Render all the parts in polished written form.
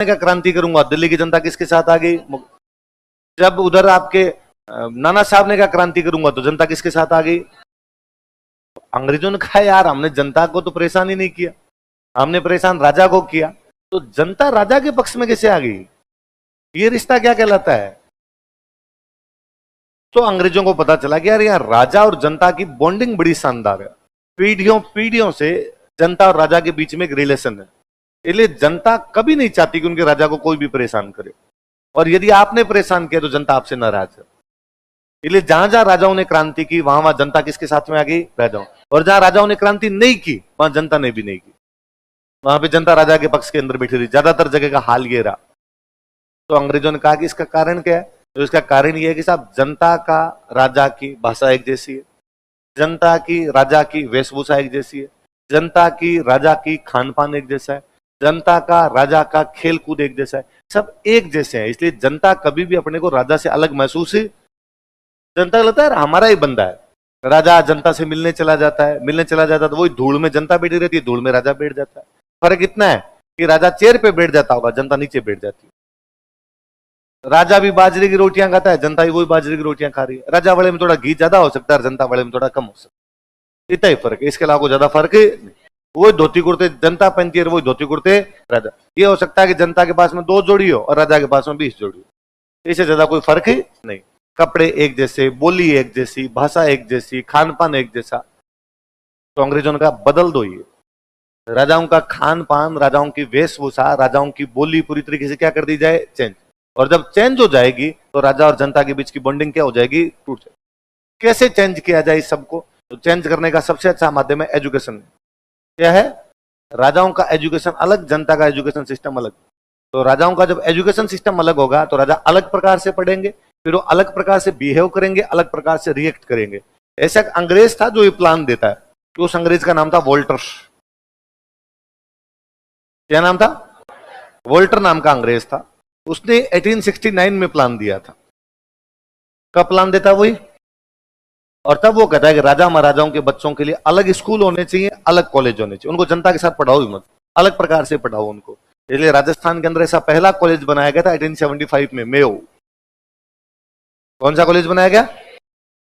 का क्रांति करूंगा, दिल्ली की जनता किसके साथ आ गई? जब उधर आपके नाना साहब ने कहा क्रांति करूंगा, तो जनता किसके साथ आ गई? अंग्रेजों ने कहा यार हमने जनता को तो परेशान ही नहीं किया, हमने परेशान राजा को किया, तो जनता राजा के पक्ष में कैसे आ गई? ये रिश्ता क्या कहलाता है? तो अंग्रेजों को पता चला कि यार यहाँ राजा और जनता की बॉन्डिंग बड़ी शानदार है, पीढ़ियों पीढ़ियों से जनता और राजा के बीच में एक रिलेशन है, इसलिए जनता कभी नहीं चाहती कि उनके राजा को कोई भी परेशान करे, और यदि आपने परेशान किया तो जनता आपसे नाराज है। इसलिए जहां जहां राजाओं ने क्रांति की वहां वहां जनता किसके साथ में आ गई? राजाओं। और जहां राजाओं ने क्रांति नहीं की वहां जनता ने भी नहीं की, वहां पे जनता राजा के पक्ष के अंदर बैठी रही। ज्यादातर जगह का हाल ये रहा। तो अंग्रेजों ने कहा कि इसका कारण क्या है? तो इसका कारण यह है कि साहब जनता का राजा की भाषा एक जैसी है, जनता की राजा की वेशभूषा एक जैसी है, जनता की राजा की खान पान एक जैसा है, जनता का राजा का खेल कूद एक जैसा है, सब एक जैसे हैं। इसलिए जनता कभी भी अपने को राजा से अलग महसूस ही, जनता को लगता है हमारा ही बंदा है। राजा जनता से मिलने चला जाता है, मिलने चला जाता है तो वही धूल में जनता बैठी रहती है, धूल में राजा बैठ जाता है। फर्क इतना है कि राजा चेयर पे बैठ जाता होगा, जनता नीचे बैठ जाती है। राजा भी बाजरे की रोटियां खाता है, जनता भी वही बाजरे की रोटियां खा रही है। राजा वाले में थोड़ा घी ज्यादा हो सकता है, जनता वाले में थोड़ा कम हो सकता है, इतना ही फर्क है, इसके अलावा ज्यादा फर्क है। वही धोती कुर्ते जनता पहनती है, वही धोती कुर्ते राजा। ये हो सकता है कि जनता के पास में 2 जोड़ी हो और राजा के पास में 20 जोड़ी हो, इससे ज्यादा कोई फर्क ही नहीं। कपड़े एक जैसे, बोली एक जैसी, भाषा एक जैसी, खान पान एक जैसा। तो अंग्रेजों ने कहा बदल दो ये, राजाओं का खान पान, राजाओं की वेशभूषा, राजाओं की बोली पूरी तरीके से क्या कर दी जाए? चेंज। और जब चेंज हो जाएगी तो राजा और जनता के बीच की बॉन्डिंग क्या हो जाएगी? टूट जाएगी। कैसे चेंज किया जाए इस सबको? तो चेंज करने का सबसे अच्छा माध्यम है एजुकेशन। क्या है? राजाओं का एजुकेशन अलग, जनता का एजुकेशन सिस्टम अलग। तो राजाओं का जब एजुकेशन सिस्टम अलग होगा तो राजा अलग प्रकार से पढ़ेंगे, फिर वो अलग प्रकार से बिहेव करेंगे, अलग प्रकार से रिएक्ट करेंगे। ऐसा अंग्रेज था जो ये प्लान देता है, तो उस अंग्रेज का नाम था वोल्टर। क्या नाम था? वोल्टर नाम का अंग्रेज था। उसने 1869 में प्लान दिया था। कब प्लान देता वही? और तब वो कहता है कि राजा महाराजाओं के बच्चों के लिए अलग स्कूल होने चाहिए, अलग कॉलेज होने चाहिए, उनको जनता के साथ पढ़ाओ ही मत, अलग प्रकार से पढ़ाओ उनको। इसलिए राजस्थान के अंदर ऐसा पहला कॉलेज बनाया गया था 1875 में, मेयो। कौन सा कॉलेज बनाया गया?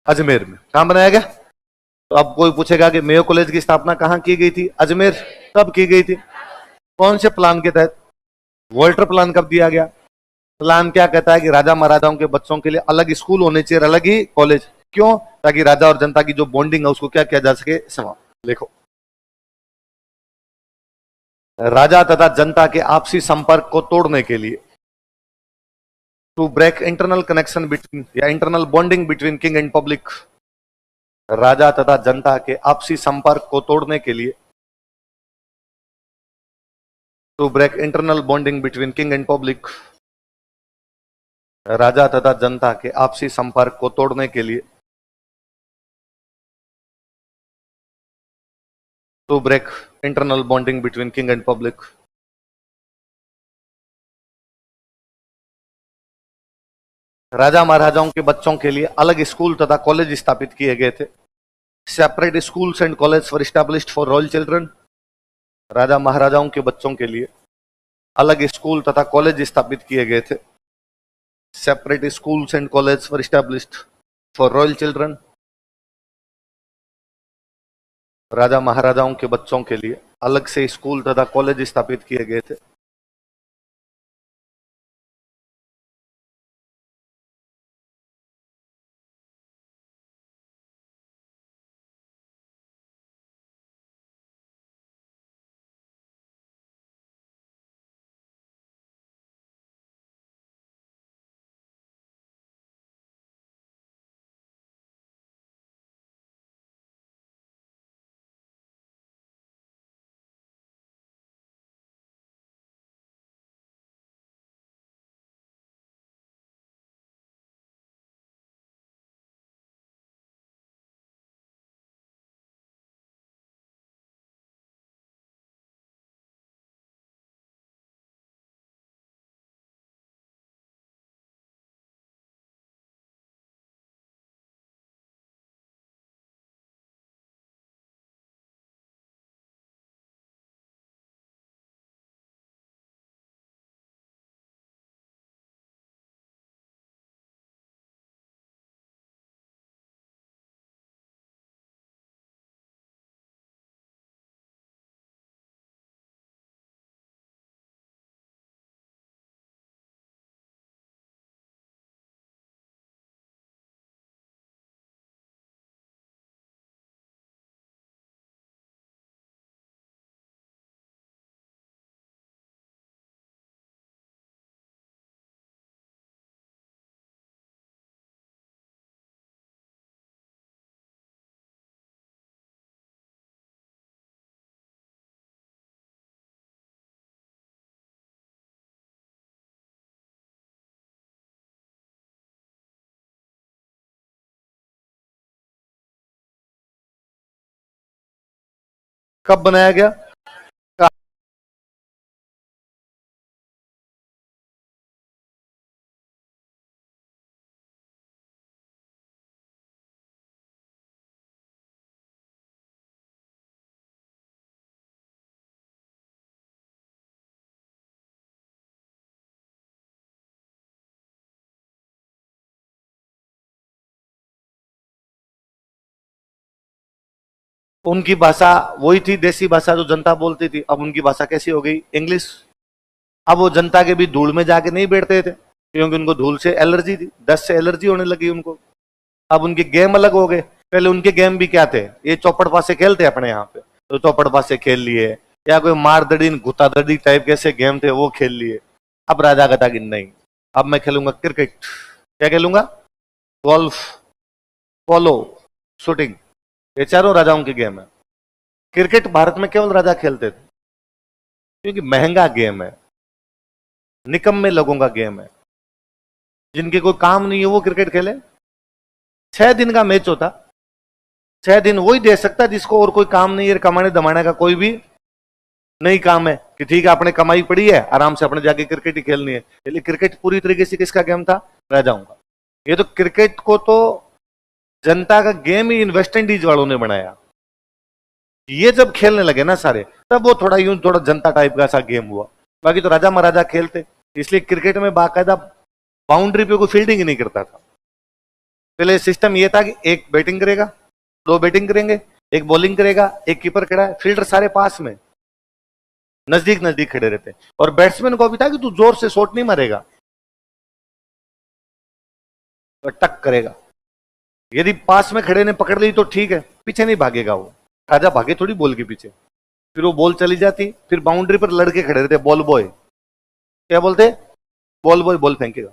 अजमेर में। कहां बनाया गया? तो अब कोई पूछेगा कि मेयो कॉलेज की स्थापना कहां की गई थी? अजमेर। कब की गई थी? कौन से प्लान के तहत? वोल्टर प्लान कब दिया गया? प्लान क्या कहता है कि राजा महाराजाओं के बच्चों के लिए अलग स्कूल होने चाहिए, अलग ही कॉलेज। क्यों? ताकि राजा और जनता की जो बॉन्डिंग है उसको क्या किया जा सके? समा। लिखो, राजा तथा जनता के आपसी संपर्क को तोड़ने के लिए, to break internal connection between या internal bonding between king and public, राजा तथा जनता के आपसी संपर्क को तोड़ने के लिए, to break internal bonding between king and public, राजा तथा जनता के आपसी संपर्क को तोड़ने के लिए, to break internal bonding between king and public, राजा महाराजाओं के बच्चों के लिए अलग स्कूल तथा कॉलेज स्थापित किए गए थे। Separate schools and college for established for royal children, राजा महाराजाओं के बच्चों के लिए अलग स्कूल तथा कॉलेज स्थापित किए गए थे। Separate schools and college for established for royal children, राजा महाराजाओं के बच्चों के लिए अलग से स्कूल तथा कॉलेज स्थापित किए गए थे। कब बनाया गया? उनकी भाषा वही थी, देसी भाषा जो जनता बोलती थी। अब उनकी भाषा कैसी हो गई? इंग्लिश। अब वो जनता के भी धूल में जाके नहीं बैठते थे, क्योंकि उनको धूल से एलर्जी थी, डस्ट से एलर्जी होने लगी उनको। अब उनके गेम अलग हो गए। पहले उनके गेम भी क्या थे? ये चौपड़ पासे खेलते अपने यहाँ पे, तो चौपड़ पासे खेल लिए, या कोई मारदड़ी घुतादड़ी टाइप के ऐसे गेम थे वो खेल लिए। अब राजा कहता कि नहीं, अब मैं खेलूंगा क्रिकेट। क्या खेलूंगा? गोल्फ, पोलो, शूटिंग, ये चारों राजाओं के गेम है। क्रिकेट भारत में केवल राजा खेलते थे, क्योंकि महंगा गेम है, निकम्मे लोगों का गेम है, जिनके कोई काम नहीं है वो क्रिकेट खेले। 6 दिन का मैच होता, 6 दिन वही दे सकता जिसको और कोई काम नहीं है, कमाने दमाने का कोई भी नहीं काम है, कि ठीक है आपने कमाई पड़ी है, आराम से अपने जाके क्रिकेट ही खेलनी है। इसलिए क्रिकेट पूरी तरीके से किसका गेम था? राजाओं का। ये तो क्रिकेट को तो जनता का गेम ही वेस्ट इंडीज वालों ने बनाया। ये जब खेलने लगे ना सारे, तब वो थोड़ा यूं थोड़ा जनता टाइप का सा गेम हुआ। बाकी तो राजा महाराजा खेलते। इसलिए क्रिकेट में बाकायदा बाउंड्री पे कोई फील्डिंग ही नहीं करता था। पहले सिस्टम ये था कि एक बैटिंग करेगा, 2 बैटिंग करेंगे, एक बॉलिंग करेगा, एक कीपर खड़ा है, फील्डर सारे पास में नजदीक नजदीक खड़े रहते। और बैट्समैन को भी था कि तू जोर से शॉट नहीं मारेगा, तो टक करेगा। यदि पास में खड़े ने पकड़ ली तो ठीक है, पीछे नहीं भागेगा वो। राजा भागे थोड़ी बॉल के पीछे। फिर वो बॉल चली जाती, फिर बाउंड्री पर लड़के खड़े रहते, बॉल बॉय। क्या बोलते? बॉल बॉय बॉल फेंकेगा।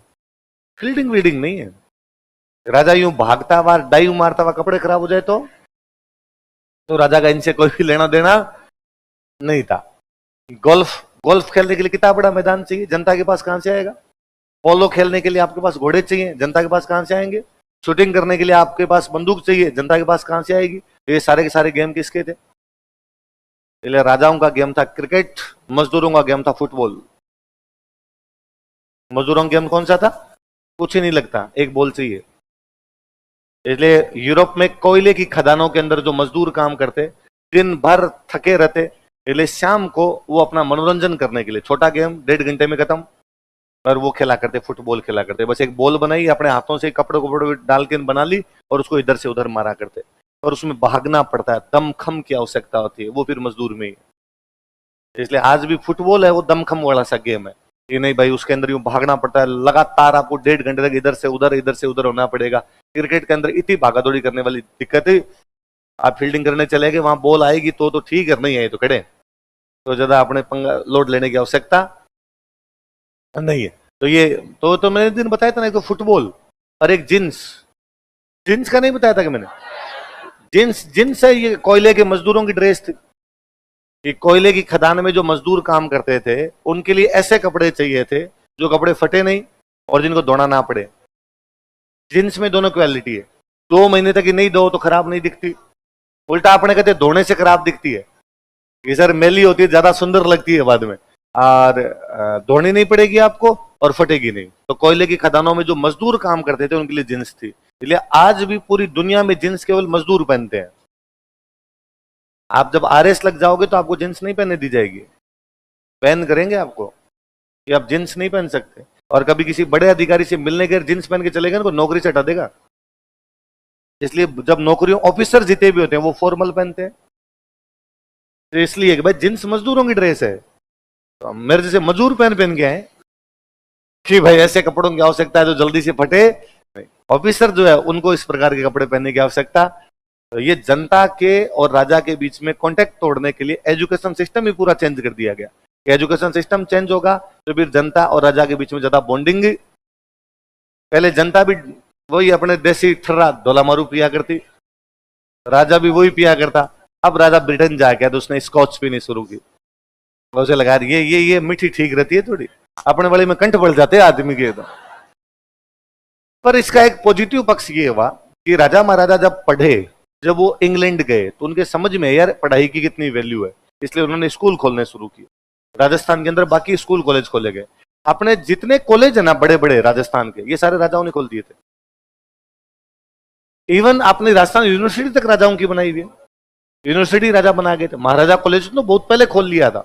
फील्डिंग वील्डिंग नहीं है। राजा यूं भागता हुआ डाइव मारता हुआ कपड़े खराब हो जाए तो राजा का इनसे कोई भी लेना देना नहीं था। गोल्फ, गोल्फ खेलने के लिए कितना बड़ा मैदान चाहिए, जनता के पास कहां से आएगा? पोलो खेलने के लिए आपके पास घोड़े चाहिए, जनता के पास कहां से आएंगे? शूटिंग करने के लिए आपके पास बंदूक चाहिए, जनता के पास कहां से आएगी? ये सारे के सारे गेम किसके थे? इसलिए राजाओं का गेम था क्रिकेट, मजदूरों का गेम था फुटबॉल। मजदूरों का गेम कौन सा था? कुछ ही नहीं लगता, एक बॉल चाहिए। इसलिए यूरोप में कोयले की खदानों के अंदर जो मजदूर काम करते, दिन भर थके रहते, इसलिए शाम को वो अपना मनोरंजन करने के लिए छोटा गेम 1.5 घंटे में खत्म, और वो खेला करते, फुटबॉल खेला करते। बस एक बॉल बनाई, अपने हाथों से कपड़े कपड़े डाल के बना ली, और उसको इधर से उधर मारा करते। और उसमें भागना पड़ता है, दमखम की आवश्यकता होती है, वो फिर मजदूर में ही। इसलिए आज भी फुटबॉल है वो दमखम वाला सा गेम है, कि नहीं भाई उसके अंदर यूं भागना पड़ता है लगातार, आपको 1.5 घंटे तक इधर से उधर होना पड़ेगा। क्रिकेट के अंदर इतनी भागादौड़ी करने वाली दिक्कत है, आप फील्डिंग करने चले गए, वहां बॉल आएगी तो ठीक है, नहीं आई तो खड़े, तो ज्यादा अपने पंगा लोड लेने की आवश्यकता नहीं है। तो ये तो मैंने दिन बताया था ना, एक तो फुटबॉल और एक जींस। जींस का नहीं बताया था कि मैंने? जींस है ये कोयले के मजदूरों की ड्रेस थी। कि कोयले की खदान में जो मजदूर काम करते थे, उनके लिए ऐसे कपड़े चाहिए थे जो कपड़े फटे नहीं और जिनको धोना ना पड़े। जींस में दोनों क्वालिटी है। 2 महीने तक ही नहीं धो तो खराब नहीं दिखती, उल्टा अपने कहते धोने से खराब दिखती है। ये सर मैली होती है, ज्यादा सुंदर लगती है बाद में, और धोनी नहीं पड़ेगी आपको और फटेगी नहीं। तो कोयले की खदानों में जो मजदूर काम करते थे उनके लिए जींस थी। इसलिए आज भी पूरी दुनिया में जींस केवल मजदूर पहनते हैं। आप जब आरएस लग जाओगे तो आपको जींस नहीं पहनने दी जाएगी, बैन करेंगे आपको कि आप जींस नहीं पहन सकते। और कभी किसी बड़े अधिकारी से मिलने के जींस पहन के चलेगा ना तो नौकरी से हटा देगा। इसलिए जब नौकरियों ऑफिसर जीते भी होते हैं वो फॉर्मल पहनते हैं, तो इसलिए कि भाई जींस मजदूरों की ड्रेस है, तो मेरे जैसे मजदूर पहन के आए कि भाई ऐसे कपड़ों की आवश्यकता है जो जल्दी से फटे। ऑफिसर जो है उनको इस प्रकार के कपड़े पहनने की आवश्यकता। तो ये जनता के और राजा के बीच में कॉन्टेक्ट तोड़ने के लिए एजुकेशन सिस्टम ही पूरा चेंज कर दिया गया। एजुकेशन सिस्टम चेंज होगा तो फिर जनता और राजा के बीच में ज्यादा बॉन्डिंग। पहले जनता भी वही अपने देसी ठर्रा धोला मारू पिया करती, राजा भी वही पिया करता। अब राजा ब्रिटेन जाके तो उसने स्कॉच पीनी शुरू की, उसे लगा ये मीठी ठीक रहती है थोड़ी, अपने वाले में कंठ बढ़ जाते हैं आदमी के। तो पर इसका एक पॉजिटिव पक्ष ये हुआ कि राजा महाराजा जब पढ़े, जब वो इंग्लैंड गए तो उनके समझ में यार पढ़ाई की कितनी वैल्यू है, इसलिए उन्होंने स्कूल खोलने शुरू किए। राजस्थान के अंदर बाकी स्कूल कॉलेज खोले गए। अपने जितने कॉलेज है ना बड़े बड़े राजस्थान के, ये सारे राजाओं ने खोल दिए थे। इवन आपने राजस्थान यूनिवर्सिटी तक राजाओं की बनाई हुई है, यूनिवर्सिटी राजा बना गए थे। महाराजा कॉलेज तो बहुत पहले खोल लिया था,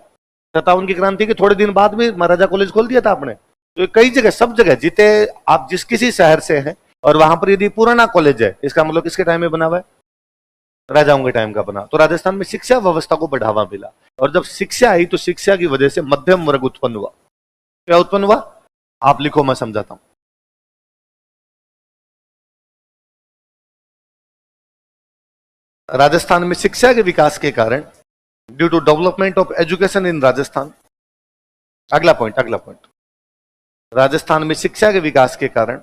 57 की क्रांति के थोड़े दिन बाद में महाराजा कॉलेज खोल दिया था आपने। तो कई जगह, सब जगह जितने आप जिस किसी शहर से हैं और वहां पर यदि पुराना कॉलेज है, इसका मतलब किसके टाइम में बना हुआ है? राजाओं के टाइम का बना। तो राजस्थान में शिक्षा व्यवस्था को बढ़ावा मिला, और जब शिक्षा आई तो शिक्षा की वजह से मध्यम वर्ग उत्पन्न हुआ। क्या उत्पन्न हुआ? आप लिखो, मैं समझाता हूं। राजस्थान में शिक्षा के विकास के कारण, due to development of education in Rajasthan, अगला पॉइंट, राजस्थान में शिक्षा के विकास के कारण,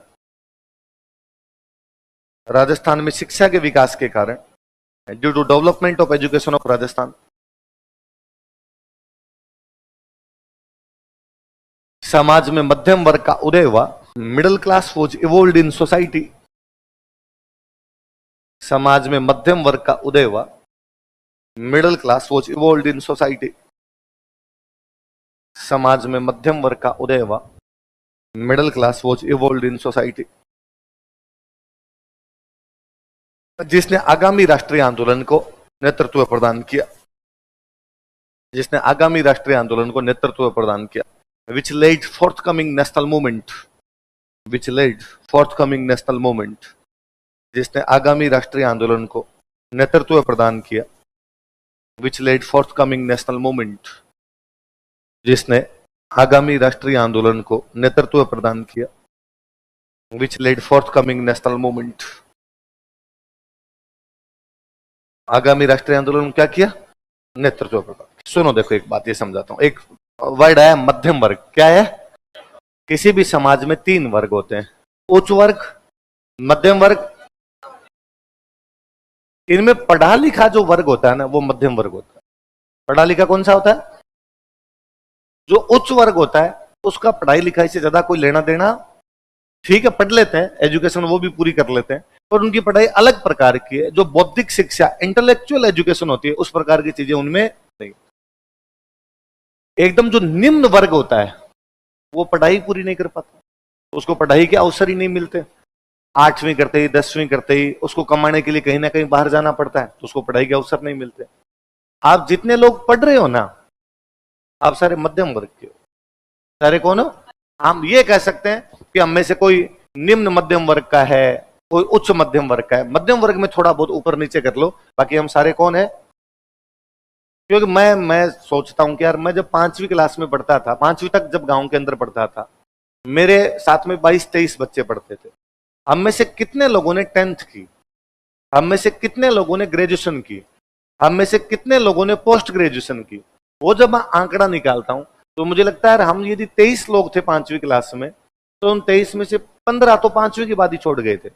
राजस्थान में शिक्षा के विकास के कारण, due to development of education of Rajasthan, समाज में मध्यम वर्ग का उदय हुआ। Middle class was evolved in society, समाज में मध्यम वर्ग का उदय हुआ। Middle class was evolved in society, समाज में मध्यम वर्ग का उदय हुआ। Middle class was evolved in society. जिसने आगामी राष्ट्रीय आंदोलन को नेतृत्व प्रदान किया, जिसने आगामी राष्ट्रीय आंदोलन को नेतृत्व प्रदान किया। Which led forthcoming national movement, which led forthcoming national movement, जिसने आगामी राष्ट्रीय आंदोलन को नेतृत्व प्रदान किया। Which led forthcoming national movement, जिसने आगामी राष्ट्रीय आंदोलन को नेतृत्व प्रदान किया। Which led forthcoming national movement, आगामी राष्ट्रीय आंदोलन क्या किया? नेतृत्व प्रदान। सुनो, देखो एक बात ये समझाता हूं। एक वर्ड है मध्यम वर्ग। क्या है? किसी भी समाज में 3 वर्ग होते हैं, उच्च वर्ग, मध्यम वर्ग। इनमें पढ़ा लिखा जो वर्ग होता है ना, वो मध्यम वर्ग होता है। पढ़ा लिखा कौन सा होता है? जो उच्च वर्ग होता है उसका पढ़ाई लिखाई से ज्यादा कोई लेना देना, ठीक है पढ़ लेते हैं, एजुकेशन वो भी पूरी कर लेते हैं, पर उनकी पढ़ाई अलग प्रकार की है। जो बौद्धिक शिक्षा, इंटेलेक्चुअल एजुकेशन होती है, उस प्रकार की चीजें उनमें नहीं। एकदम जो निम्न वर्ग होता है वो पढ़ाई पूरी नहीं कर पाता, उसको पढ़ाई के अवसर ही नहीं मिलते। 8वीं करते ही 10वीं करते ही उसको कमाने के लिए कहीं ना कहीं बाहर जाना पड़ता है, तो उसको पढ़ाई के अवसर नहीं मिलते। आप जितने लोग पढ़ रहे हो ना, आप सारे मध्यम वर्ग के हो। सारे कौन हो? हम ये कह सकते हैं कि हम में से कोई निम्न मध्यम वर्ग का है, कोई उच्च मध्यम वर्ग का है। मध्यम वर्ग में थोड़ा बहुत ऊपर नीचे कर लो, बाकी हम सारे कौन है? क्योंकि मैं सोचता हूं कि यार, मैं जब 5वीं क्लास में पढ़ता था, 5वीं तक जब गांव के अंदर पढ़ता था, मेरे साथ में 22-23 बच्चे पढ़ते थे। हम में से कितने लोगों ने 10th की, हम में से कितने लोगों ने ग्रेजुएशन की, हम में से कितने लोगों ने पोस्ट ग्रेजुएशन की? वो जब मैं आंकड़ा निकालता हूं तो मुझे लगता है हम यदि 23 लोग थे 5वीं क्लास में, तो उन 23 में से 15 तो 5वीं के बाद ही छोड़ गए थे,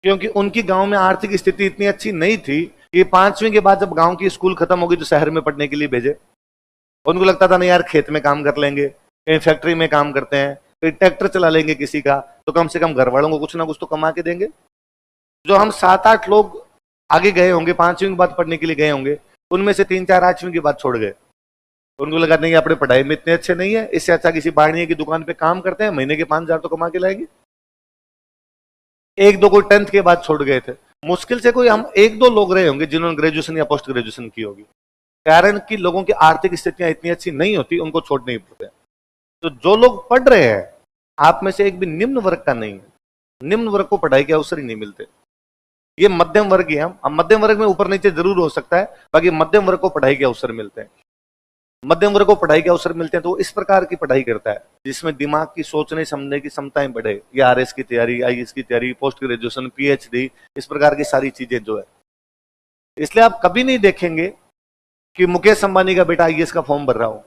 क्योंकि उनकी गांव में आर्थिक स्थिति इतनी अच्छी नहीं थी कि 5वीं के बाद जब गांव की स्कूल खत्म होगी तो शहर में पढ़ने के लिए भेजे। उनको लगता था नहीं यार, खेत में काम कर लेंगे, कहीं फैक्ट्री में काम करते हैं, कहीं ट्रैक्टर चला लेंगे किसी का, तो कम से कम घर वालों को कुछ ना कुछ तो कमा के देंगे। जो हम 7-8 लोग आगे गए होंगे, 5वीं के बाद पढ़ने के लिए गए होंगे, उनमें से 3-4 8वीं के बाद छोड़ गए। उनको लगा नहीं, अपने पढ़ाई में इतने अच्छे नहीं है, इससे अच्छा किसी बाड़िए की दुकान पे काम करते हैं, महीने के 5,000 तो कमा के लाएंगे। 1-2 कोई 10th के बाद छोड़ गए थे। मुश्किल से कोई हम 1-2 लोग रहे होंगे जिन्होंने ग्रेजुएशन या पोस्ट ग्रेजुएशन की होगी, कारण कि लोगों की आर्थिक स्थितियां इतनी अच्छी नहीं होती, उनको छोड़ने ही पड़ते हैं। तो जो लोग पढ़ रहे हैं, आप में से एक भी निम्न वर्ग का नहीं है। निम्न वर्ग को पढ़ाई के अवसर ही नहीं मिलते। ये मध्यम वर्ग ही हम मध्यम वर्ग में ऊपर नीचे जरूर हो सकता है, बाकी मध्यम वर्ग को पढ़ाई के अवसर मिलते हैं। मध्यम वर्ग को पढ़ाई के अवसर मिलते हैं तो वो इस प्रकार की पढ़ाई करता है जिसमें दिमाग की सोचने समझने की क्षमताएं बढ़े। ये आरएस की तैयारी, आईएएस की तैयारी, पोस्ट ग्रेजुएशन, पीएचडी, इस प्रकार की सारी चीजें जो है। इसलिए आप कभी नहीं देखेंगे कि मुकेश अंबानी का बेटा आईएएस का फॉर्म भर रहा हो।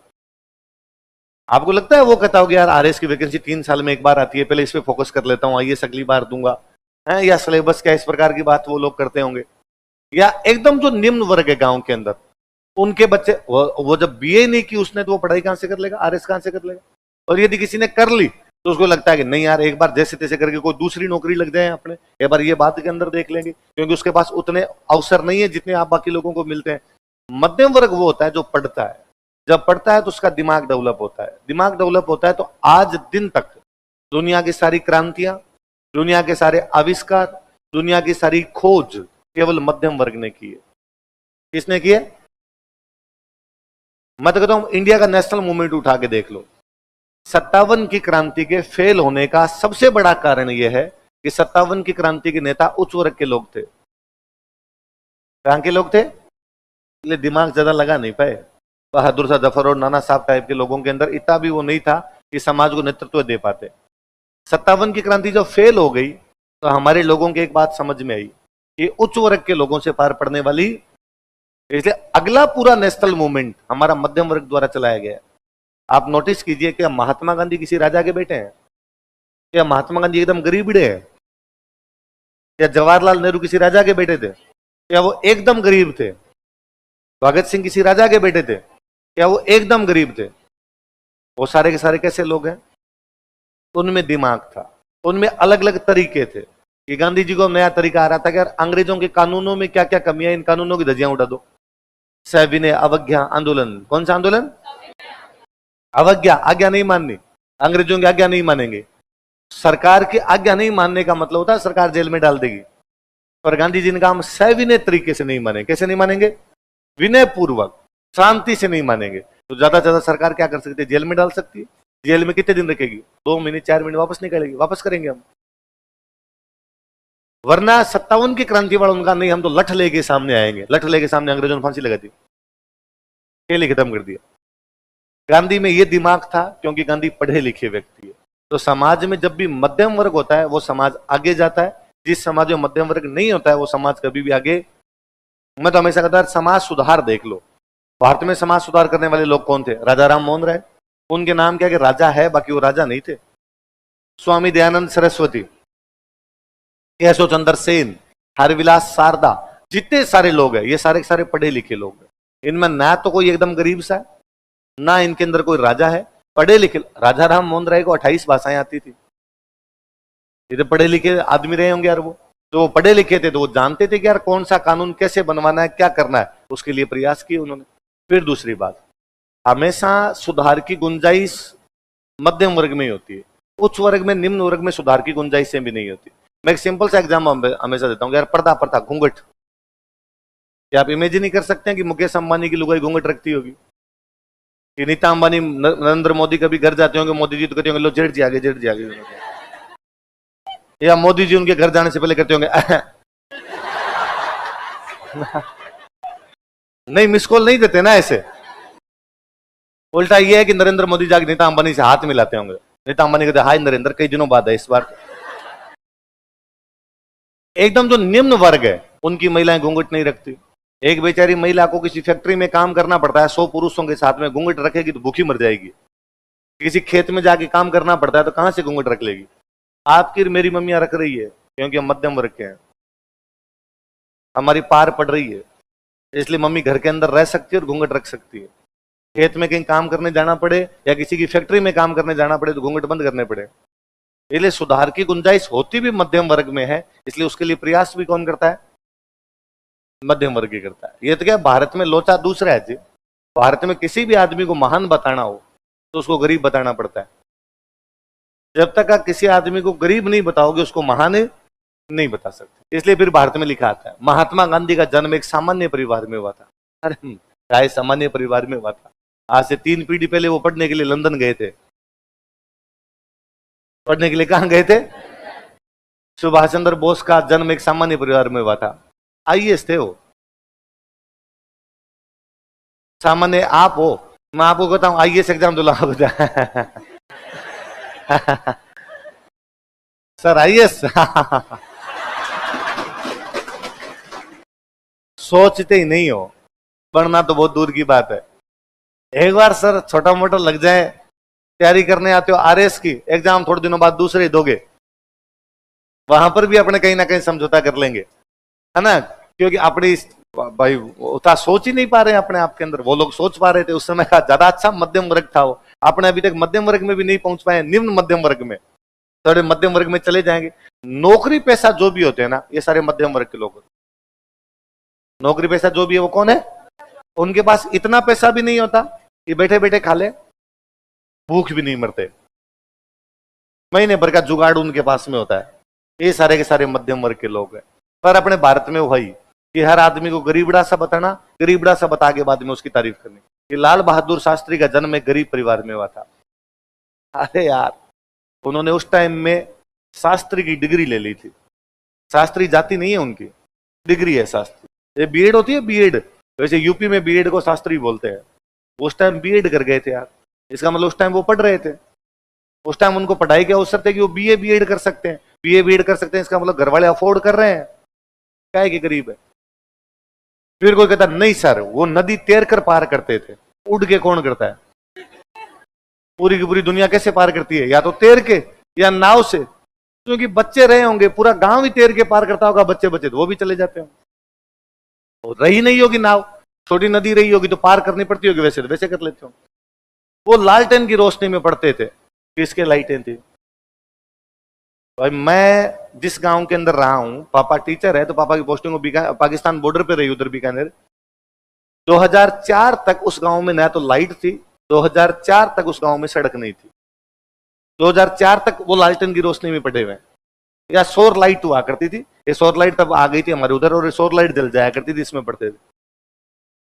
आपको लगता है वो कहता होगा यार आरएस की वैकेंसी 3 साल में एक बार आती है, पहले इस पे फोकस कर लेता हूँ, आईएएस अगली बार दूंगा, है या सिलेबस क्या, इस प्रकार की बात वो लोग करते होंगे? या एकदम जो निम्न वर्ग है गांव के अंदर, उनके बच्चे, वो जब बीए नहीं की उसने, तो वो पढ़ाई कहां से कर लेगा? आरएस कहां से कर लेगा? और यदि किसी ने कर ली तो उसको लगता है कि नहीं यार, एक बार जैसे तैसे करके कोई दूसरी नौकरी लग जाए अपने, एक बार ये बात के अंदर देख लेंगे, क्योंकि उसके पास उतने अवसर नहीं है जितने आप बाकी लोगों को मिलते हैं। मध्यम वर्ग वो होता है जो पढ़ता है, जब पढ़ता है तो उसका दिमाग डेवलप होता है, दिमाग डेवलप होता है तो आज दिन तक दुनिया की सारी क्रांतियां, दुनिया के सारे आविष्कार, दुनिया की सारी खोज केवल मध्यम वर्ग ने की है। किसने की है? मैं तो कहता हूं इंडिया का नेशनल मूवमेंट उठा के देख लो, 57 की क्रांति के फेल होने का सबसे बड़ा कारण यह है कि 57 की क्रांति के नेता उच्च वर्ग के लोग थे। कहां के लोग थे? इसलिए दिमाग ज्यादा लगा नहीं पाए। बहादुर शाह जफर और नाना साहब टाइप के लोगों के अंदर इतना भी वो नहीं था कि समाज को नेतृत्व दे पाते। 57 की क्रांति जब फेल हो गई तो हमारे लोगों की एक बात समझ में आई कि उच्च वर्ग के लोगों से पार पड़ने वाली, इसलिए अगला पूरा नेशनल मूवमेंट हमारा मध्यम वर्ग द्वारा चलाया गया। आप नोटिस कीजिए कि महात्मा गांधी किसी राजा के बेटे हैं? क्या महात्मा गांधी एकदम गरीबड़े हैं? क्या जवाहरलाल नेहरू किसी राजा के बेटे थे? क्या वो एकदम गरीब थे? भगत सिंह किसी राजा के बेटे थे? क्या वो एकदम गरीब थे? वो सारे के सारे कैसे लोग हैं? उनमें दिमाग था, उनमें अलग अलग तरीके थे। कि गांधी जी को नया तरीका आ रहा था कि यार अंग्रेजों के कानूनों में क्या क्या कमियां, इन कानूनों की धज्जियां उड़ा दो। सविनय अवज्ञा आंदोलन, कौन सा आंदोलन? अवज्ञा, आज्ञा नहीं माननी, अंग्रेजों की आज्ञा नहीं मानेंगे। सरकार की आज्ञा नहीं मानने का मतलब होता है सरकार जेल में डाल देगी। पर गांधी जी ने कहा हम सविनय तरीके से नहीं मानेंगे। कैसे नहीं मानेंगे? विनय पूर्वक, शांति से नहीं मानेंगे। तो ज्यादा से ज्यादा सरकार क्या कर सकती है? जेल में डाल सकती है। जेल में कितने दिन रखेगी? 2 महीने 4 महीने, वापस निकालेगी, वापस करेंगे हम। वरना 57 की क्रांति वाला उनका नहीं, हम तो लठ लेके सामने आएंगे। लठ लेके सामने अंग्रेजों ने फांसी लगा दी, खेल ही खत्म कर दिया। गांधी में ये दिमाग था क्योंकि गांधी पढ़े लिखे व्यक्ति है। तो समाज में जब भी मध्यम वर्ग होता है वो समाज आगे जाता है। जिस समाज में मध्यम वर्ग नहीं होता है वो समाज कभी भी आगे। मैं तो हमेशा कहता समाज सुधार देख लो। भारत में समाज सुधार करने वाले लोग कौन थे? राजा राम मोहन राय। उनके नाम क्या कि राजा है, बाकी वो राजा नहीं थे। स्वामी दयानंद सरस्वती, केशव चंद्र सेन, हरविलास शारदा, जितने सारे लोग हैं ये सारे सारे पढ़े लिखे लोग हैं। इनमें ना तो कोई एकदम गरीब सा है, ना इनके अंदर कोई राजा है। पढ़े लिखे। राजा राम मोहन राय को 28 भाषाएं आती थी। ये तो पढ़े लिखे आदमी रहे होंगे यार। वो तो वो पढ़े लिखे थे तो वो जानते थे कि यार कौन सा कानून कैसे बनवाना है, क्या करना है, उसके लिए प्रयास किए उन्होंने। फिर दूसरी बात, हमेशा सुधार की गुंजाइश मध्यम वर्ग में ही होती है। उच्च वर्ग में, निम्न वर्ग में सुधार की गुंजाइश से भी नहीं होती। मैं एक सिंपल सा एग्जाम्पल हमेशा देता हूँ यार, पर्दा प्रथा, घूंघट। क्या आप इमेजिन नहीं कर सकते हैं कि मुकेश अंबानी की लुगाई घूंघट रखती होगी? कि नीता अंबानी, नरेंद्र मोदी कभी घर जाते होंगे, मोदी जी तो कहते होंगे लो जेठ जी आगे, जेठ जी आगे। या मोदी जी उनके घर जाने से पहले कहते होंगे नहीं, मिस कॉल नहीं देते ना ऐसे। उल्टा ये है कि नरेंद्र मोदी जाके नीता अंबानी से हाथ मिलाते होंगे। नीता अंबानी कहते हाय नरेंद्र, कई दिनों बाद है इस बार। एकदम जो निम्न वर्ग है उनकी महिलाएं घूंघट नहीं रखती। एक बेचारी महिला को किसी फैक्ट्री में काम करना पड़ता है, 100 पुरुषों के साथ में, घूंघट रखेगी तो भूखी मर जाएगी। किसी खेत में जाके काम करना पड़ता है तो कहां से घूंघट रख लेगी? आपकी मेरी मम्मियां रख रही है क्योंकि हम मध्यम वर्ग के हैं, हमारी पार पड़ रही है, इसलिए मम्मी घर के अंदर रह सकती है और घूंघट रख सकती है। खेत में कहीं काम करने जाना पड़े या किसी की फैक्ट्री में काम करने जाना पड़े तो घूंघट बंद करने पड़े। इसलिए सुधार की गुंजाइश होती भी मध्यम वर्ग में है, इसलिए उसके लिए प्रयास भी कौन करता है? मध्यम वर्ग ही करता है। ये तो क्या, भारत में लोचा दूसरा है जी। भारत में किसी भी आदमी को महान बताना हो तो उसको गरीब बताना पड़ता है। जब तक आप किसी आदमी को गरीब नहीं बताओगे उसको महान नहीं बता सकते। इसलिए फिर भारत में लिखा आता है महात्मा गांधी का जन्म एक सामान्य परिवार में हुआ था। अरे चाहे सामान्य परिवार में हुआ था, आज से 3 पीढ़ी पहले वो पढ़ने के लिए लंदन गए थे। पढ़ने के लिए कहां गए थे? सुभाष चंद्र बोस का जन्म एक सामान्य परिवार में हुआ था। आईएएस थे वो। सामान्य आप हो, मैं आपको कहता हूं आईएएस एग्जाम दिला सर आईएएस सोचते ही नहीं हो, बनना तो बहुत दूर की बात है। एक बार सर छोटा मोटा लग जाए, तैयारी करने आते हो आरएस की, एग्जाम थोड़े दिनों बाद दूसरे दोगे, वहां पर भी अपने कहीं ना कहीं समझौता कर लेंगे, है ना? क्योंकि अपनी भाई उतना सोच ही नहीं पा रहे हैं अपने आप के अंदर। वो लोग सोच पा रहे थे उस समय का, ज्यादा अच्छा मध्यम वर्ग था वो। अपने अभी तक मध्यम वर्ग में भी नहीं पहुंच पाए, निम्न मध्यम वर्ग में, थोड़े मध्यम वर्ग में चले जाएंगे। नौकरी पैसा जो भी होते हैं ना, ये सारे मध्यम वर्ग के लोग होते हैं। नौकरी पैसा जो भी है वो कौन है? उनके पास इतना पैसा भी नहीं होता कि बैठे बैठे खा ले, भूख भी नहीं मरते, महीने भर का जुगाड़ उनके पास में होता है। ये सारे के सारे मध्यम वर्ग के लोग हैं। पर अपने भारत में वही कि हर आदमी को गरीबड़ा सा बताना, गरीबड़ा सा बता के बाद में उसकी तारीफ करनी। कि लाल बहादुर शास्त्री का जन्म एक गरीब परिवार में हुआ था। अरे यार, उन्होंने उस टाइम में शास्त्री की डिग्री ले ली थी। शास्त्री जाति नहीं है उनकी, डिग्री है शास्त्री। ये बीएड होती है, बीएड, वैसे यूपी में बीएड को शास्त्री बोलते हैं। उस टाइम बीएड कर गए थे यार, इसका मतलब उस टाइम वो पढ़ रहे थे। उस टाइम उनको पढ़ाई के अवसर थे कि वो बीए बीएड कर सकते हैं। बीए बीएड कर सकते हैं, इसका मतलब घर वाले अफोर्ड कर रहे हैं, क्या है कि गरीब है। फिर कोई कहता नहीं सर, वो नदी तैर कर पार करते थे, उड़ के कौन करता है? पूरी की पूरी दुनिया कैसे पार करती है? या तो तैर के या नाव से, क्योंकि बच्चे रहे होंगे, पूरा गांव ही तैर के पार करता होगा, बच्चे बच्चे तो वो भी चले जाते होंगे। रही नहीं होगी नाव, छोटी नदी रही होगी तो पार करनी पड़ती होगी, वैसे तो वैसे कर लेते हो। वो लालटेन की रोशनी में पढ़ते थे, किसके लाइटें थी भाई। मैं जिस गांव के अंदर रहा हूं, पापा टीचर है तो पापा की पोस्टिंग पाकिस्तान बॉर्डर पे रही, उधर बीकानेर। 2004 तक उस गांव में ना तो लाइट थी, 2004 तक उस गांव में सड़क नहीं थी। 2004 तक वो लालटेन की रोशनी में पड़े हुए। या सौर लाइट हुआ करती थी, ये सौर लाइट तब आ गई थी हमारे उधर, और ये सौर लाइट जल जाया करती थी, इसमें पढ़ते थे।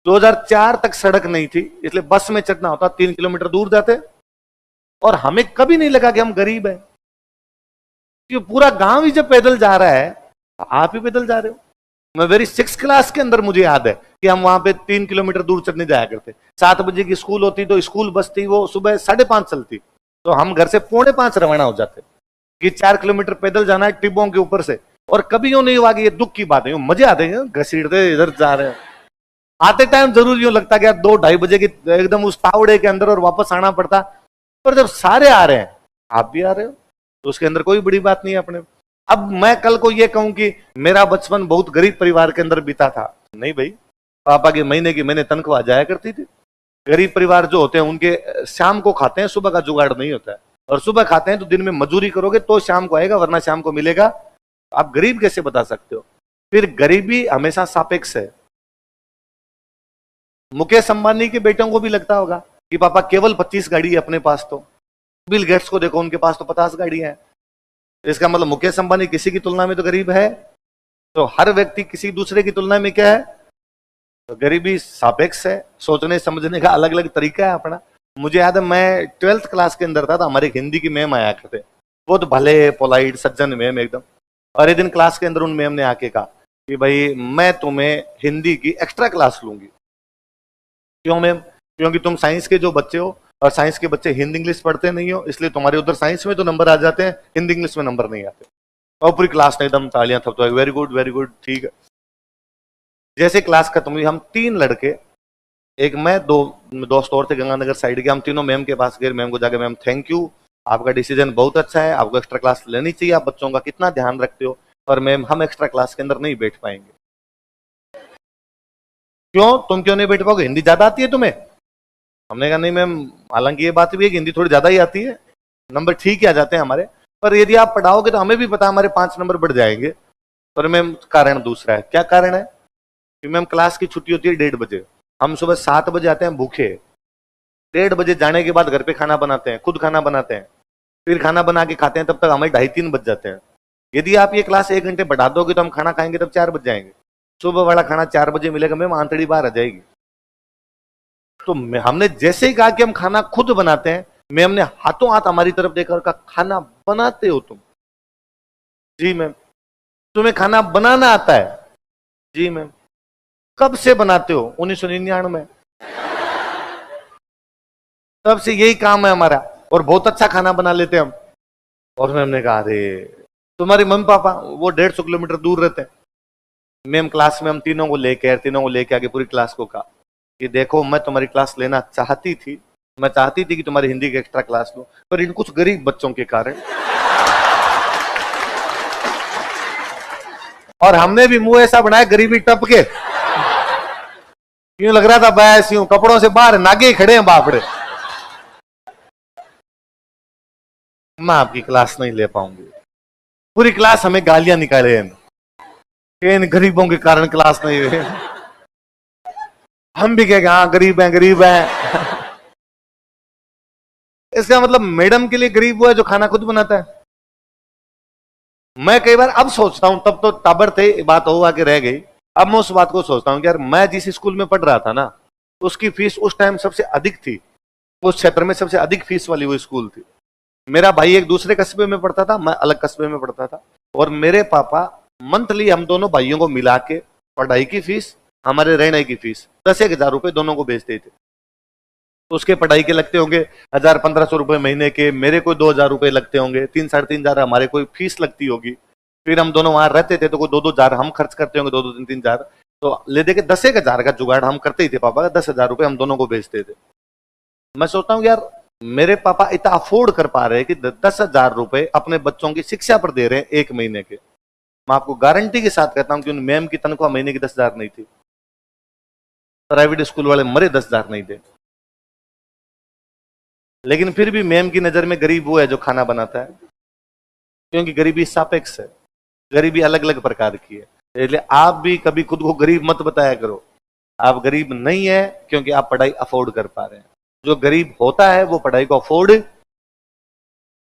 2004 तक सड़क नहीं थी, इसलिए बस में चढ़ना होता, 3 किलोमीटर दूर जाते। और हमें कभी नहीं लगा कि हम गरीब हैं, क्योंकि पूरा गांव ही जब पैदल जा रहा है, आप ही पैदल जा रहे हो। मैं वेरी 6th क्लास के अंदर मुझे याद है कि हम वहां पे 3 किलोमीटर दूर चढ़ने जाया करते। 7 बजे की स्कूल होती तो स्कूल बस थी, वो सुबह 5:30 चलती, तो हम घर से 4:45 रवाना हो जाते कि 4 किलोमीटर पैदल जाना है टिब्बों के ऊपर से। और कभी यूं नहीं हुआ कि ये दुख की बात है, मजे आते हैं, घसीटते इधर जा रहे हैं। आते टाइम जरूर यूं लगता कि यार 2-2:30 बजे की एकदम उस तावड़े के अंदर और वापस आना पड़ता। पर जब सारे आ रहे हैं, आप भी आ रहे हो, तो उसके अंदर कोई बड़ी बात नहीं है अपने। अब मैं कल को ये कहूं कि मेरा बचपन बहुत गरीब परिवार के अंदर बीता था, नहीं भाई, पापा के महीने की मैंने तनख्वाह जाया करती थी। गरीब परिवार जो होते हैं उनके शाम को खाते हैं, सुबह का जुगाड़ नहीं होता है। और सुबह खाते हैं तो दिन में मजदूरी करोगे तो शाम को आएगा, वरना शाम को मिलेगा। आप गरीब कैसे बता सकते हो? फिर गरीबी हमेशा सापेक्ष है। मुकेश अंबानी के बेटों को भी लगता होगा कि पापा केवल 25 गाड़ी है अपने पास, तो बिल गेट्स को देखो, उनके पास तो 50 गाड़ियां हैं। इसका मतलब मुकेश अंबानी किसी की तुलना में तो गरीब है। तो हर व्यक्ति किसी दूसरे की तुलना में क्या है? तो गरीबी सापेक्ष है। सोचने समझने का अलग अलग तरीका है अपना। मुझे याद है, मैं 12th क्लास के अंदर था, तो हमारे हिंदी की मैम आया करते, बहुत भले पोलाइट सज्जन मैम एकदम। और एक दिन क्लास के अंदर उन मैम ने आके कहा कि भाई मैं तुम्हें हिंदी की एक्स्ट्रा क्लास लूंगी। क्यों मैम? क्योंकि तुम साइंस के जो बच्चे हो, और साइंस के बच्चे हिंदी इंग्लिश पढ़ते नहीं हो, इसलिए तुम्हारे उधर साइंस में तो नंबर आ जाते हैं, हिंदी इंग्लिश में नंबर नहीं आते। और पूरी क्लास ने एकदम तालियां थपथपाई, वेरी गुड वेरी गुड, ठीक है। जैसे क्लास खत्म हुई, हम 3 लड़के, एक मैं, 2 दोस्त और थे गंगानगर साइड के, हम तीनों मैम के पास गए। मैम को जाके, मैम थैंक यू, आपका डिसीजन बहुत अच्छा है, आपको एक्स्ट्रा क्लास लेनी चाहिए, आप बच्चों का कितना ध्यान रखते हो, पर मैम हम एक्स्ट्रा क्लास के अंदर नहीं बैठ पाएंगे। क्यों? तुम क्यों नहीं बैठ पाओगे? हिंदी ज्यादा आती है तुम्हें? हमने कहा नहीं मैम, हालांकि ये बात भी है कि हिंदी थोड़ी ज्यादा ही आती है, नंबर ठीक ही आ जाते हैं हमारे, पर यदि आप पढ़ाओगे तो हमें भी पता है हमारे 5 नंबर बढ़ जाएंगे। पर मैम कारण दूसरा है। क्या कारण है? कि मैम क्लास की छुट्टी होती है 1:30 बजे, हम सुबह 7 बजे आते हैं भूखे, 1:30 बजे जाने के बाद घर पे खाना बनाते हैं, खुद खाना बनाते हैं, फिर खाना बना के खाते हैं, तब तक हमें 2:30-3 बज जाते हैं। यदि आप ये क्लास 1 घंटे बढ़ा दोगे तो हम खाना खाएंगे तब 4 बज जाएंगे। सुबह वाला खाना 4 बजे मिलेगा, मैम आंतड़ी बाहर आ जाएगी। तो हमने जैसे ही कहा कि हम खाना खुद बनाते हैं, मैम ने हाथों हाथ हमारी तरफ देखकर कहा खाना बनाते हो तुम? जी मैम। तुम्हें खाना बनाना आता है? जी मैम। कब से बनाते हो? 1999। तब से यही काम है हमारा, और बहुत अच्छा खाना बना लेते हैं हम। और मैम ने कहा अरे तुम्हारे मम्मी पापा वो 150 किलोमीटर दूर रहते हैं। मैम क्लास में हम तीनों को लेके आके पूरी क्लास को कहा कि देखो मैं तुम्हारी क्लास लेना चाहती थी, मैं चाहती थी कि तुम्हारी हिंदी की एक्स्ट्रा क्लास लो, पर इन कुछ गरीब बच्चों के कारण, और हमने भी मुंह ऐसा बनाया गरीबी टप के, यूं लग रहा था बस यूं कपड़ों से बाहर नागे खड़े हैं बापड़े। मैं आपकी क्लास नहीं ले पाऊंगी। पूरी क्लास हमें गालियां निकाले, इन गरीबों के कारण क्लास नहीं हुई। हम भी कहेंगे हाँ गरीब हैं गरीब हैं। इसका मतलब मैडम के लिए गरीब वो है जो खाना खुद बनाता है। मैं कई बार अब सोचता हूं, तब तो टाबर थे, बात हो आके रह गई। अब मैं उस बात को सोचता हूं कि यार मैं जिस स्कूल में पढ़ रहा था ना, उसकी फीस उस टाइम सबसे अधिक थी। उस क्षेत्र में सबसे अधिक फीस वाली वो स्कूल थी। मेरा भाई एक दूसरे कस्बे में पढ़ता था, मैं अलग कस्बे में पढ़ता था। और मेरे पापा मंथली हम दोनों भाइयों को मिला के पढ़ाई की फीस, हमारे रहने की फीस 10,000 रुपए दोनों को भेजते थे। तो उसके पढ़ाई के लगते होंगे 1,000-1,500 रुपए महीने के, मेरे कोई 2,000 रुपए लगते होंगे, 3-3,500 हमारे कोई फीस लगती होगी। फिर हम दोनों वहां रहते थे तो कोई 2-2 हजार हम खर्च करते होंगे, 2-2, 3-3 हजार। तो ले दे के 10,000 का जुगाड़ हम करते ही थे। पापा का 10,000 रुपए हम दोनों को भेजते थे। मैं सोचता हूँ यार मेरे पापा इतना अफोर्ड कर पा रहे हैं कि 10,000 रुपए अपने बच्चों की शिक्षा पर दे रहे हैं एक महीने के। मैं आपको गारंटी के साथ कहता हूं कि उन मैम की तनख्वाह महीने की 10,000 नहीं थी। प्राइवेट स्कूल वाले मरे 10,000 नहीं थे। लेकिन फिर भी मैम की नजर में गरीब वो है जो खाना बनाता है, क्योंकि गरीबी सापेक्ष है। गरीबी अलग अलग प्रकार की है। इसलिए आप भी कभी खुद को गरीब मत बताया करो। आप गरीब नहीं है क्योंकि आप पढ़ाई अफोर्ड कर पा रहे हैं। जो गरीब होता है वो पढ़ाई को अफोर्ड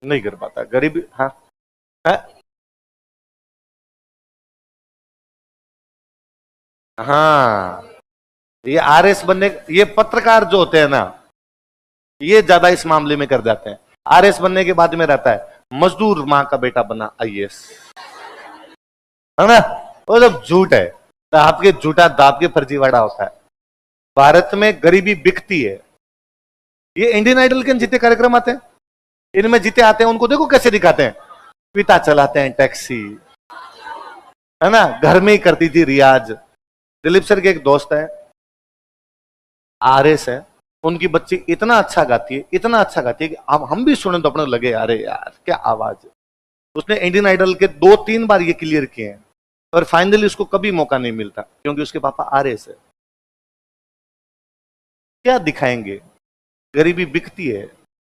नहीं कर पाता। गरीब हाँ, हाँ, ये आरएस बनने, ये पत्रकार जो होते हैं ना, ये ज्यादा इस मामले में कर जाते हैं। आरएस बनने के बाद में रहता है मजदूर मां का बेटा बना आईएएस, है ना। वो सब झूठ है। तो आपके झूठा दाब के फर्जीवाड़ा होता है। भारत में गरीबी बिकती है। ये इंडियन आइडल के जितने कार्यक्रम आते हैं, इनमें जितने आते हैं उनको देखो कैसे दिखाते हैं। पिता चलाते हैं टैक्सी, है ना, घर में ही करती थी रियाज। दिलीप सर के एक दोस्त है, आरएस है, उनकी बच्ची इतना अच्छा गाती है, इतना अच्छा गाती है कि अब हम भी सुने तो अपने लगे अरे यार क्या आवाज है। उसने इंडियन आइडल के 2-3 बार ये क्लियर किए हैं, और फाइनली उसको कभी मौका नहीं मिलता क्योंकि उसके पापा आरएस है। क्या दिखाएंगे। गरीबी बिकती है।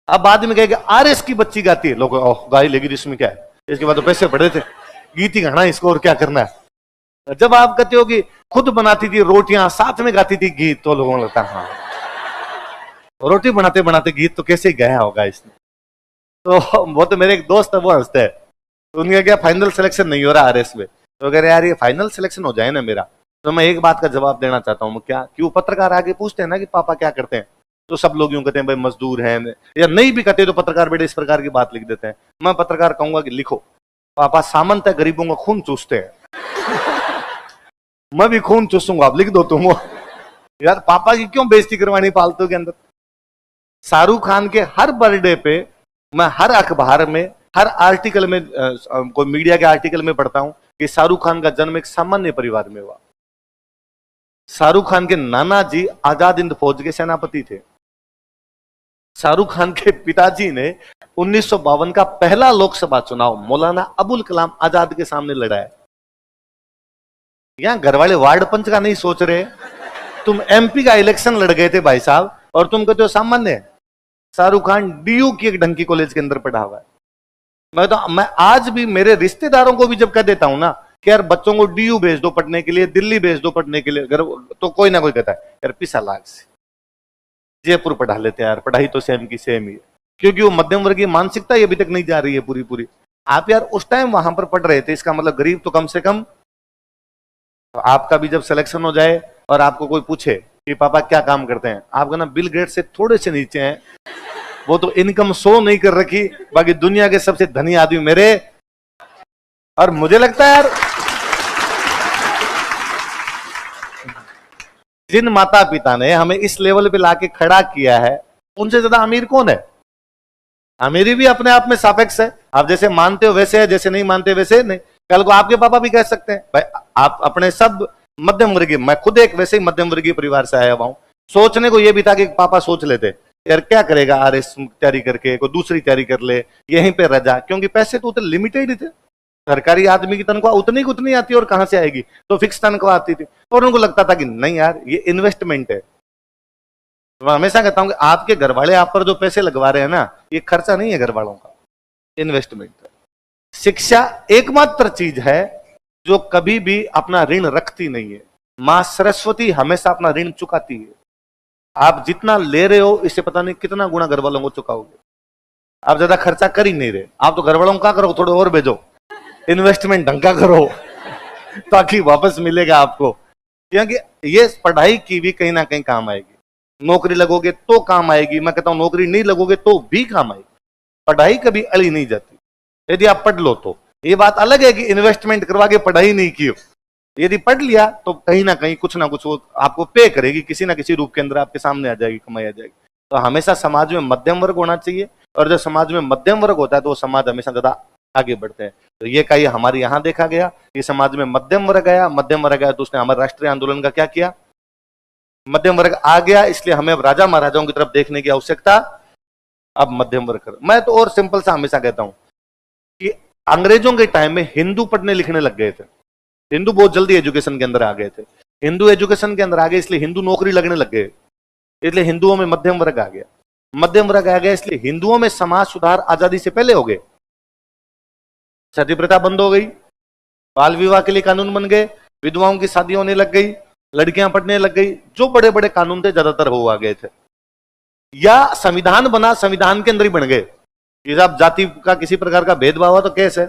अब बाद में कहेगा आरएस की बच्ची गाती है, लोग ओह गाई लेगी इसमें क्या है, इसके बाद तो पैसे पड़े थे, गीत ही गाना इसको और क्या करना है। जब आप कहते हो कि खुद बनाती थी रोटियां साथ में गाती थी गीत, तो लोगों को लगता है हाँ रोटी बनाते बनाते गीत तो कैसे गाया होगा इसने। तो वो तो मेरे एक दोस्त है, वो हंसते हैं। तो उनका क्या फाइनल सिलेक्शन नहीं हो रहा आरएस में, तो कह रहे यार ये फाइनल सिलेक्शन हो जाए ना मेरा। तो मैं एक बात का जवाब देना चाहता हूँ, क्या कि वो पत्रकार आगे पूछते हैं ना कि पापा क्या करते हैं, तो सब लोग यूं कहते हैं भाई मजदूर हैं, या नहीं भी कहते तो पत्रकार बेटे इस प्रकार की बात लिख देते हैं। मैं पत्रकार कहूंगा कि लिखो पापा सामंत है, गरीबों का खून चूसते हैं। मैं भी खून चूसूंगा, आप लिख दो तुम। यार पापा की क्यों बेइज्जती करवानी फालतू के अंदर। शाहरुख खान के हर बर्थडे पे मैं हर अखबार में, हर आर्टिकल में, कोई मीडिया के आर्टिकल में पढ़ता हूं कि शाहरुख खान का जन्म एक सामान्य परिवार में हुआ। शाहरुख खान के नाना जी आजाद हिंद फौज के सेनापति थे। शाहरुख खान के पिताजी ने 1952 का पहला लोकसभा चुनाव मौलाना अबुल कलाम आजाद के सामने लड़ा है। यहां घर वाले वार्ड पंच का नहीं सोच रहे, तुम एमपी का इलेक्शन लड़ गए थे भाई साहब, और तुम कहते हो सामान्य है। शाहरुख खान डीयू की एक ढंकी कॉलेज के अंदर पढ़ा हुआ है। मैं आज भी मेरे रिश्तेदारों को भी जब कह देता हूं ना कि यार बच्चों को डीयू भेज दो पढ़ने के लिए, दिल्ली भेज दो पढ़ने के लिए, तो कोई ना कोई कहता है यार पिसा लाग से जयपुर पढ़ा लेते हैं यार, पढ़ाई तो सेम की सेम ही है। क्योंकि वो मध्यम वर्गीय मानसिकता ये अभी तक नहीं जा रही है पूरी पूरी। आप यार उस टाइम वहां पर पढ़ रहे थे, इसका मतलब गरीब तो कम से कम। तो आपका भी जब सिलेक्शन हो जाए और आपको कोई पूछे कि पापा क्या काम करते हैं, आप कहना बिल गेट्स से थोड़े से नीचे हैं, वो तो इनकम शो नहीं कर रखी, बाकी दुनिया के सबसे धनी आदमी मेरे। और मुझे लगता है यार जिन माता पिता ने हमें इस लेवल पे लाके खड़ा किया है, उनसे ज्यादा अमीर कौन है। अमीरी भी अपने आप में सापेक्ष है। आप जैसे मानते हो वैसे है, जैसे नहीं मानते वैसे नहीं। कल को आपके पापा भी कह सकते हैं भाई आप अपने सब मध्यम वर्गीय, मैं खुद एक वैसे ही मध्यम वर्गीय परिवार से आया हुआ हूं। सोचने को यह भी था कि पापा सोच लेते यार क्या करेगा आरएस तैयारी करके, कोई दूसरी तैयारी कर ले, यहीं पे रह जा, क्योंकि पैसे तो उतने लिमिटेड ही थे। सरकारी आदमी की तनख्वाह उतनी की उतनी आती है, और कहां से आएगी, तो फिक्स तनख्वाह आती थी। और उनको लगता था कि नहीं यार ये इन्वेस्टमेंट है। तो मैं हमेशा कहता हूं कि आपके घर वाले आप पर जो पैसे लगवा रहे हैं ना, ये खर्चा नहीं है घर वालों का, इन्वेस्टमेंट। शिक्षा एकमात्र चीज है जो कभी भी अपना ऋण रखती नहीं है। मां सरस्वती हमेशा अपना ऋण चुकाती है। आप जितना ले रहे हो इससे पता नहीं कितना गुना घर वालों को चुकाओगे। आप ज्यादा खर्चा कर ही नहीं रहे, आप तो घर वालों का करो, थोड़े और भेजो, इन्वेस्टमेंट ढंग का करो ताकि वापस मिलेगा आपको। क्योंकि ये पढ़ाई की भी कहीं ना कहीं काम आएगी। नौकरी लगोगे तो काम आएगी, मैं कहता हूं नौकरी नहीं लगोगे तो भी काम आएगी। पढ़ाई कभी अड़ी नहीं जाती यदि आप पढ़ लो तो। ये बात अलग है कि इन्वेस्टमेंट करवा के पढ़ाई नहीं की हो। यदि पढ़ लिया तो कहीं ना कुछ वो आपको पे करेगी, किसी ना किसी रूप के अंदर आपके सामने आ जाएगी, कमाई आ जाएगी। तो हमेशा समाज में मध्यम वर्ग होना चाहिए, और जब समाज में मध्यम वर्ग होता है तो वो समाज हमेशा ज्यादा आगे बढ़ते हैं। तो ये कहीं हमारे यहाँ देखा गया कि समाज में मध्यम वर्ग आया तो उसने हमारे राष्ट्रीय आंदोलन का क्या किया, मध्यम वर्ग आ गया, इसलिए हमें अब राजा महाराजाओं की तरफ देखने की आवश्यकता, अब मध्यम वर्ग कर। मैं तो और सिंपल सा हमेशा कहता हूं कि अंग्रेजों के टाइम में हिंदू पढ़ने लिखने लग गए थे। हिंदू बहुत जल्दी एजुकेशन के अंदर आ गए थे। हिंदू एजुकेशन के अंदर आ गए इसलिए हिंदू नौकरी लगने लग गए, इसलिए हिंदुओं में मध्यम वर्ग आ गया। मध्यम वर्ग आ गया इसलिए हिंदुओं में समाज सुधार आजादी से पहले हो गए। सती प्रथा बंद हो गई, बाल विवाह के लिए कानून बन गए, विधवाओं की शादी होने लग गई, लड़कियां पढ़ने लग गई। जो बड़े बड़े कानून थे ज्यादातर हो आ गए थे, या संविधान बना, संविधान के अंदर ही बन गए। ये साहब जाति का किसी प्रकार का भेदभाव तो केस है।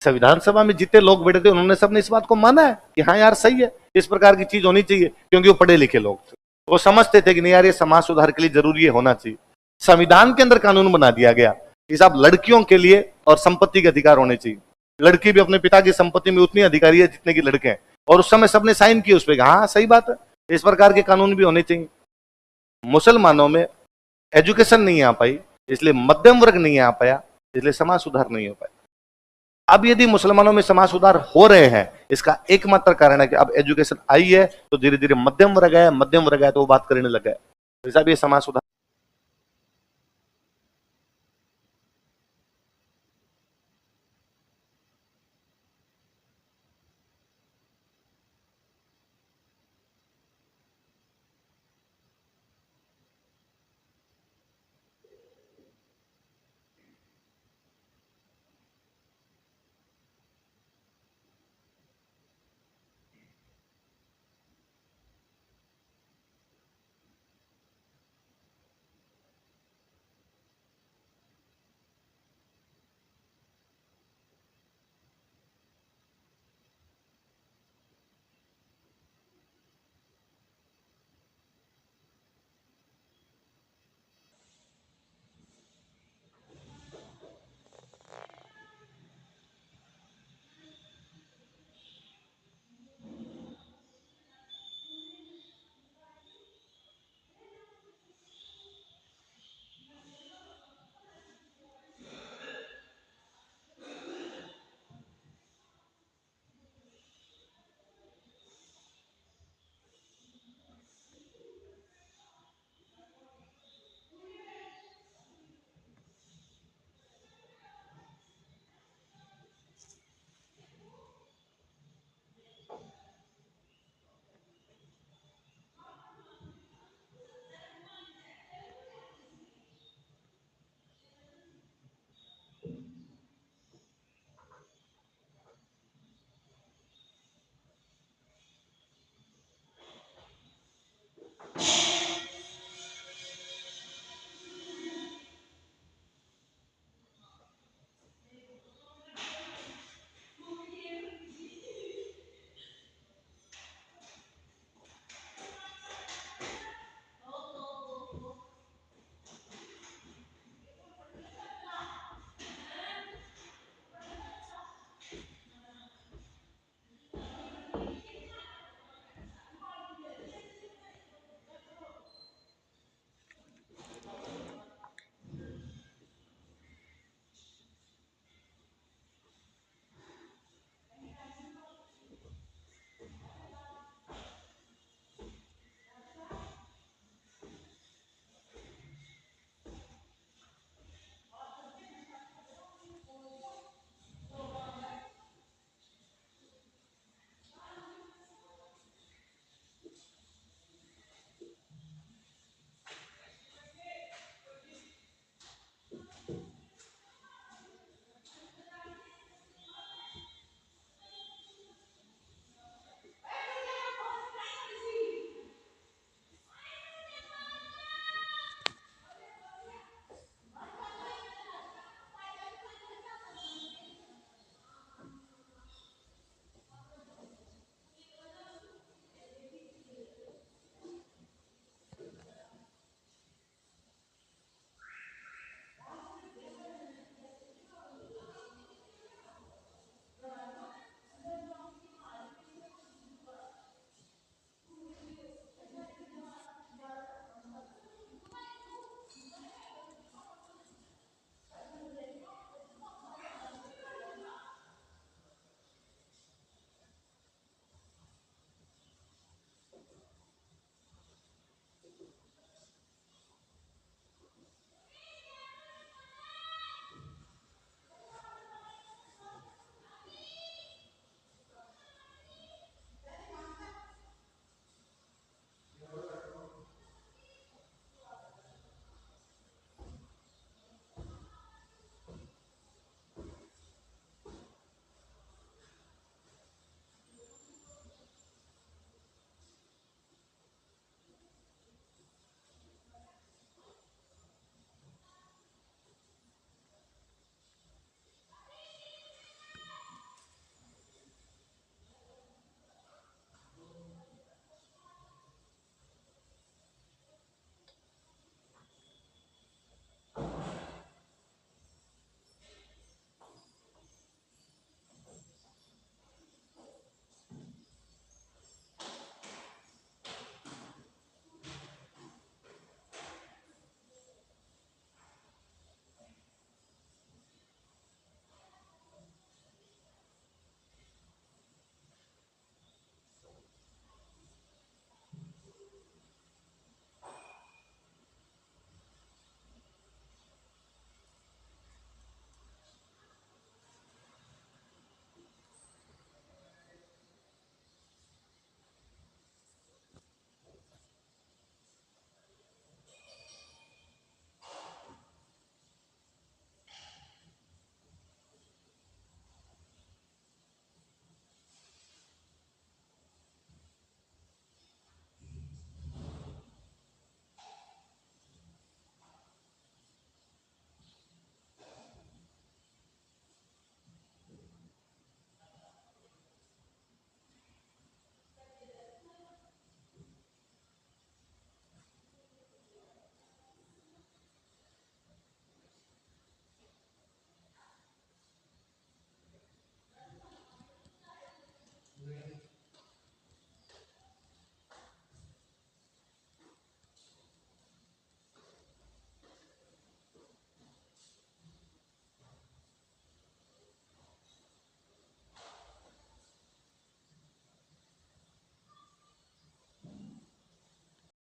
संविधान सभा में जितने लोग बैठे थे उन्होंने सबने इस बात को माना है कि हाँ यार सही है, इस प्रकार की चीज होनी चाहिए, क्योंकि वो पढ़े लिखे लोग थे। वो समझते थे कि नहीं यार ये समाज सुधार के लिए जरूरी है, होना चाहिए। संविधान के अंदर कानून बना दिया गया कि साहब लड़कियों के लिए और संपत्ति के अधिकार होने चाहिए। लड़की भी अपने पिता की संपत्ति में उतनी अधिकारी है जितने की लड़के हैं, और उस समय सबने साइन किए उस पर, हाँ सही बात है, इस प्रकार के कानून भी होने चाहिए। मुसलमानों में एजुकेशन नहीं आ पाई, इसलिए मध्यम वर्ग नहीं आ पाया, इसलिए समाज सुधार नहीं हो पाया। अब यदि मुसलमानों में समाज सुधार हो रहे हैं, इसका एकमात्र कारण है कि अब एजुकेशन आई है तो धीरे धीरे मध्यम वर्ग है, मध्यम वर्ग है तो वो बात करने लगा है, साहब ये समाज सुधार